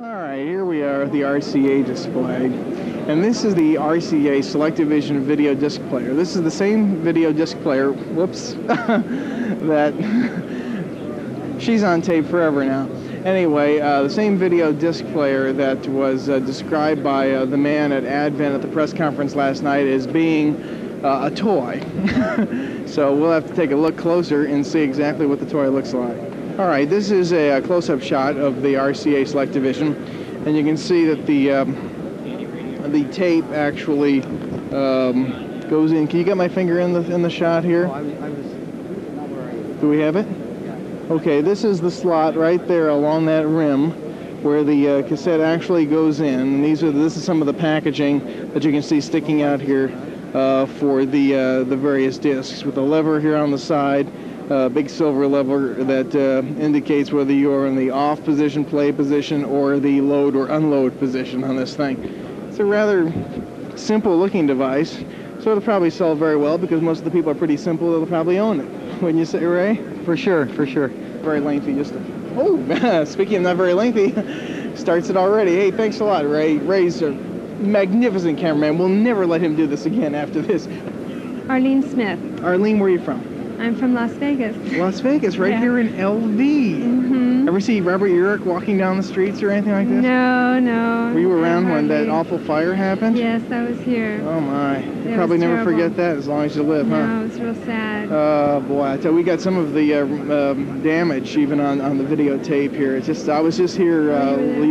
Alright, here we are at the RCA display, and this is the RCA Selective Vision Video Disc Player. This is the same video disc player, whoops, that she's on tape forever now. Anyway, the same video disc player that was described by the man at Advent at the press conference last night as being a toy. So we'll have to take a look closer and see exactly what the toy looks like. Alright, this is a close-up shot of the RCA Selective Vision, and you can see that the tape actually goes in. Can you get my finger in the shot here? Do we have it? Okay, this is the slot right there along that rim where the cassette actually goes in. And this is some of the packaging that you can see sticking out here for the various discs, with a lever here on the side. Big silver lever that indicates whether you are in the off position, play position, or the load or unload position on this thing. It's a rather simple looking device, so it'll probably sell very well because most of the people are pretty simple. They'll probably own it. Wouldn't you say, Ray? For sure, for sure. Very lengthy, just oh, speaking of not very lengthy, starts it already. Hey, thanks a lot, Ray. Ray's a magnificent cameraman. We'll never let him do this again after this. Arlene Smith. Arlene, where are you from? I'm from Las Vegas. Las Vegas, right here in LV. Mm-hmm. Ever see Robert Urich walking down the streets or anything like this? No, no. Were you around when that awful fire happened? Yes, I was here. Oh my. You'll probably never forget that as long as you live, huh? No, it's real sad. Oh boy, I tell you, we got some of the damage even on the videotape here. It's just, I was just here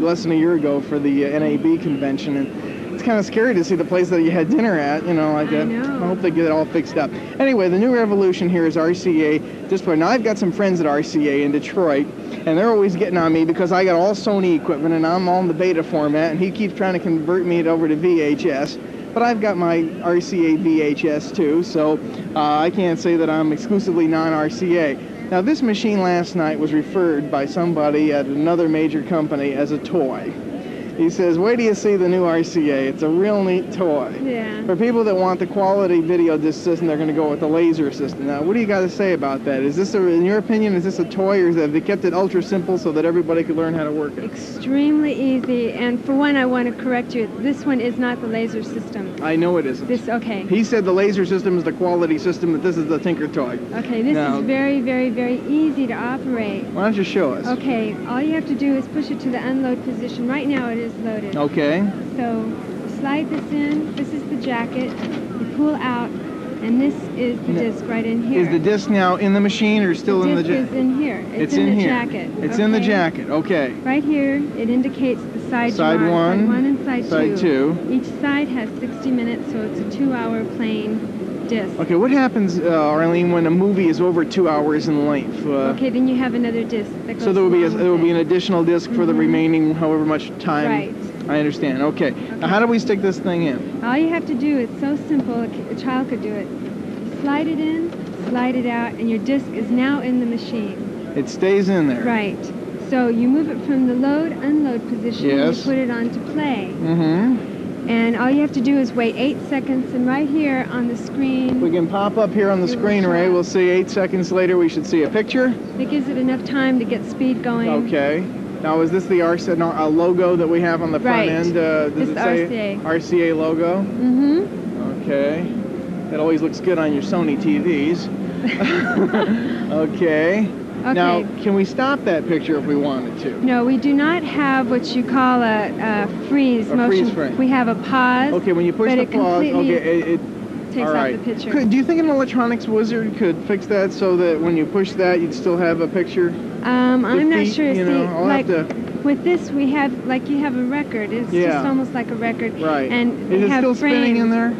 less than a year ago for the NAB convention, and it's kind of scary to see the place that you had dinner at, you know, like that. I hope they get it all fixed up. Anyway, the new revolution here is RCA display. Now, I've got some friends at RCA in Detroit, and they're always getting on me because I got all Sony equipment, and I'm all in the beta format, and he keeps trying to convert me over to VHS. But I've got my RCA VHS too, so I can't say that I'm exclusively non-RCA. Now, this machine last night was referred by somebody at another major company as a toy. He says, wait till you see the new RCA. It's a real neat toy. Yeah. For people that want the quality video disc system, they're going to go with the laser system. Now, what do you got to say about that? Is this, in your opinion, is this a toy, or have they kept it ultra simple so that everybody could learn how to work it? Extremely easy. And for one, I want to correct you. This one is not the laser system. I know it isn't. Okay. He said the laser system is the quality system, but this is the Tinker Toy. Okay, this is very, very, very easy to operate. Why don't you show us? Okay, all you have to do is push it to the unload position. Right now it is loaded. Okay. So slide this in. This is the jacket. You pull out, and this is the disc right in here. Is the disc now in the machine or still in the jacket? The disc is in here. It's in the here. Jacket. It's in the jacket. Okay. Right here, it indicates the side you want. One. Side one and side two. Each side has 60 minutes, so it's a 2-hour playing disc. Okay, what happens, Arlene, when a movie is over 2 hours in length? Okay, then you have another disc that goes. So there will be an additional disc for the remaining however much time. Right. I understand. Okay. Now, how do we stick this thing in? All you have to do, it's so simple, a child could do it. You slide it in, slide it out, and your disc is now in the machine. It stays in there. Right. So you move it from the load, unload position, and you put it on to play. Mm-hmm. And all you have to do is wait 8 seconds, and right here on the screen... We can pop up here on the screen, Ray. We'll see 8 seconds later. We should see a picture. It gives it enough time to get speed going. Okay. Now, is this the RCA logo that we have on the front end? Does it say RCA logo? Mm-hmm. Okay. That always looks good on your Sony TVs. Okay. Now, can we stop that picture if we wanted to? No, we do not have what you call a freeze motion. Freeze frame. We have a pause. Okay, when you push the pause, it takes out the picture. Do you think an electronics wizard could fix that so that when you push that, you'd still have a picture? I'm not sure. You know, like with this, we have like you have a record. It's just almost like a record. Right. And is it still spinning in there?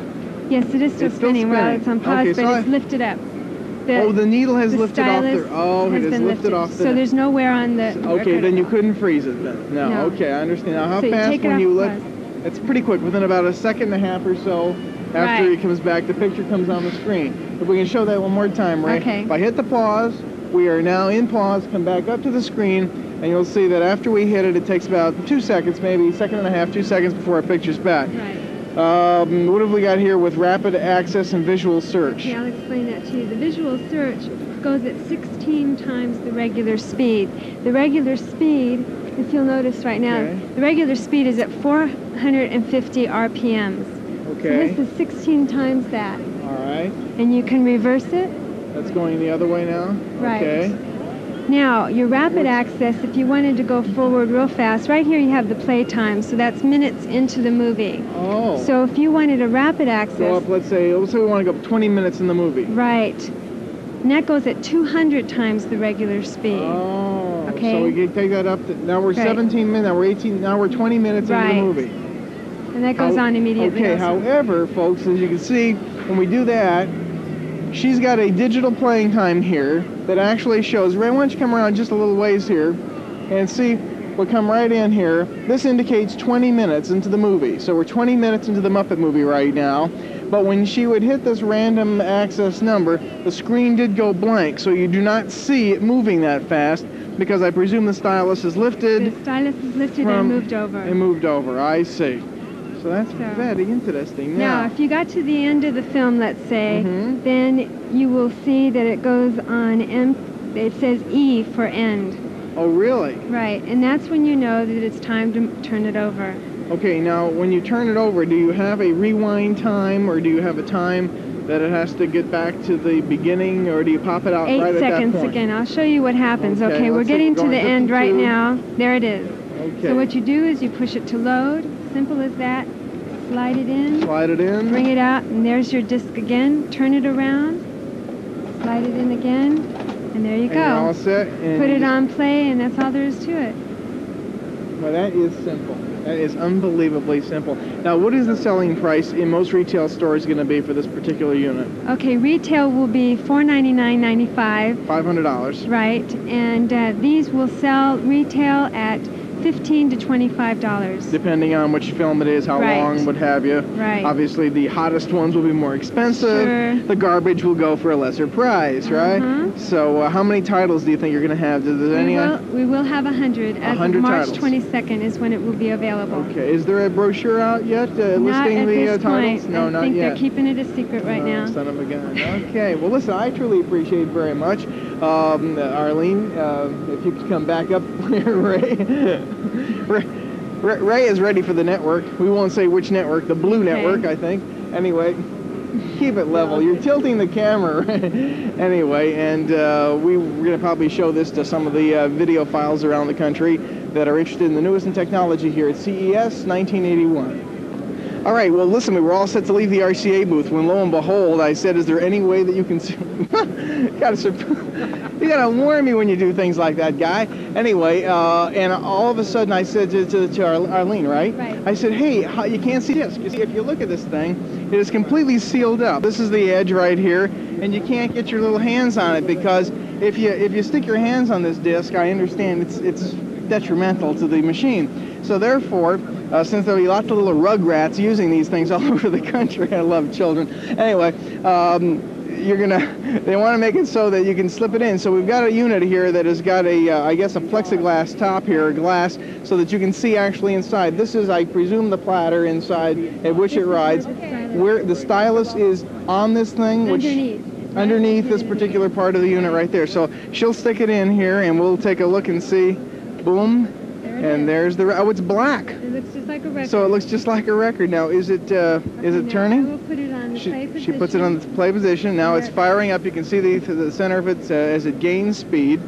Yes, it is still spinning. Well, it's on pause, but it's lifted up. The needle has lifted off there. Oh, it has lifted off there. So there's nowhere on the Okay, then you couldn't freeze it then. No. Okay, I understand. Now, how fast when you lift? It's pretty quick. Within about a second and a half or so after it comes back, the picture comes on the screen. If we can show that one more time, Ray. Okay. If I hit the pause, we are now in pause. Come back up to the screen, and you'll see that after we hit it, it takes about 2 seconds, maybe a second and a half, 2 seconds before our picture's back. Right. What have we got here with rapid access and visual search? Okay, I'll explain that to you. The visual search goes at 16 times the regular speed. The regular speed if you'll notice right now, Okay. the regular speed is at 450 RPMs. Okay. So this is 16 times that. All right. And you can reverse it. That's going the other way now? Right. Okay. Now, your rapid access, if you wanted to go forward real fast, right here you have the play time, so that's minutes into the movie. Oh. So if you wanted a rapid Go access, up, let's say we want to go up 20 minutes in the movie. right, and that goes at 200 times the regular speed. Oh. Okay. So we can take that up to, now we're Right. 17 minutes, now we're 18, now we're 20 minutes into Right. the movie. And that goes on immediately. Okay, also. however, folks, as you can see, when we do that, she's got a digital playing time here that actually shows, Ray, why don't you come around just a little ways here and see, we'll come right in here. This indicates 20 minutes into the movie. So we're 20 minutes into the Muppet movie right now. But when she would hit this random access number, the screen did go blank. So you do not see it moving that fast because I presume the stylus is lifted. The stylus is lifted and moved over. And moved over, I see. So that's very interesting. Now, if you got to the end of the film, let's say, then you will see that it goes on it says E for end. Oh, really? Right, and that's when you know that it's time to turn it over. Okay, now when you turn it over, do you have a rewind time, or do you have a time that it has to get back to the beginning, or do you pop it out right at that point? 8 seconds again. I'll show you what happens. Okay, we're let's say getting we're to the going end 52. right now. There it is. Okay. So what you do is you push it to load. Simple as that. Slide it in. Slide it in. Bring it out, and there's your disc again. Turn it around. Slide it in again, and there you go. And you're all set. And Put it on play, and that's all there is to it. Well, that is simple. That is unbelievably simple. Now, what is the selling price in most retail stores going to be for this particular unit? Okay, retail will be $499.95. $500. Right, and these will sell retail at $15 to $25. Depending on which film it is, how Right. long, what have you. Right. Obviously, the hottest ones will be more expensive. Sure. The garbage will go for a lesser price, right? So, how many titles do you think you're going to have? Does any? We will have 100. As of 100 March titles. 22nd is when it will be available. Okay. Is there a brochure out yet Not listing at the this titles? point. No, I not think yet. they're keeping it a secret right now. Son of a gun. Okay. Well, listen, I truly appreciate it very much. Arlene, if you could come back up here, Ray is ready for the network. We won't say which network, the Blue Network, I think. Anyway, keep it level. You're tilting the camera. Anyway, and we're going to probably show this to some of the video files around the country that are interested in the newest in technology here at CES 1981. All right, well, listen, we were all set to leave the RCA booth when, lo and behold, I said, is there any way that you can... You gotta warn me when you do things like that, guy. Anyway, and all of a sudden I said to Arlene, right? I said, hey, you can't see this. You see, if you look at this thing, it is completely sealed up. This is the edge right here, and you can't get your little hands on it because if you stick your hands on this disc, I understand it's detrimental to the machine. So therefore, since there'll be lots of little rugrats using these things all over the country, I love children. Anyway, they want to make it so that you can slip it in. So we've got a unit here that has got a, I guess, a plexiglass top here, a glass, so that you can see actually inside. This is, I presume, the platter inside at which it rides. Where the stylus is on this thing, which underneath this particular part of the unit right there. So she'll stick it in here, and we'll take a look and see. Boom. And there's the, oh, it's black. It looks just like a record. So it looks just like a record. Now, is it turning? We'll put it on the play position. She puts it on the play position. Now it's firing up. You can see the center of it as it gains speed.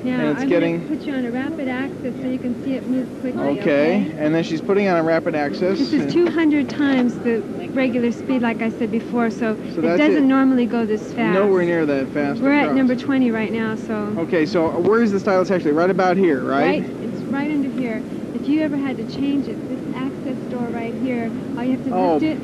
Now, and it's I'm getting... going to put you on a rapid access so you can see it move quickly. Okay. And then she's putting on a rapid access. This is 200 times the regular speed, like I said before, so it doesn't normally go this fast. Nowhere near that fast. We're at number 20 right now, so... Okay, so where is the stylus actually? Right about here, right? It's right under here. If you ever had to change it, this access door right here, all you have to lift it,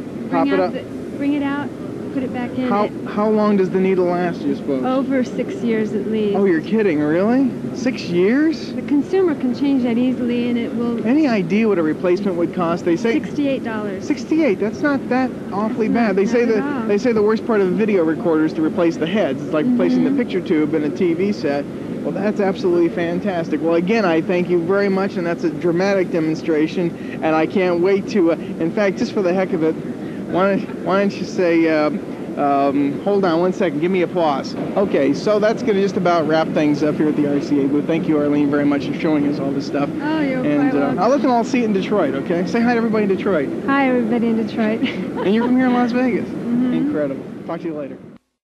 bring it out, put it back in. How long does the needle last, you suppose? Over 6 years at least. Oh, you're kidding, really? 6 years? The consumer can change that easily, and it will... Any idea what a replacement would cost? They say $68. $68. That's not that awfully bad. They say the worst part of a video recorder is to replace the heads. It's like replacing the picture tube in a TV set. Well, that's absolutely fantastic. Well, again, I thank you very much, and that's a dramatic demonstration, and I can't wait to, in fact, just for the heck of it, why don't you say, Hold on one second. Give me applause. Okay, so that's going to just about wrap things up here at the RCA booth. Thank you, Arlene, very much for showing us all this stuff. Oh, you're quite welcome. I'll let them all see it in Detroit, okay? Say hi to everybody in Detroit. Hi, everybody in Detroit. And you're from here in Las Vegas. Incredible. Talk to you later.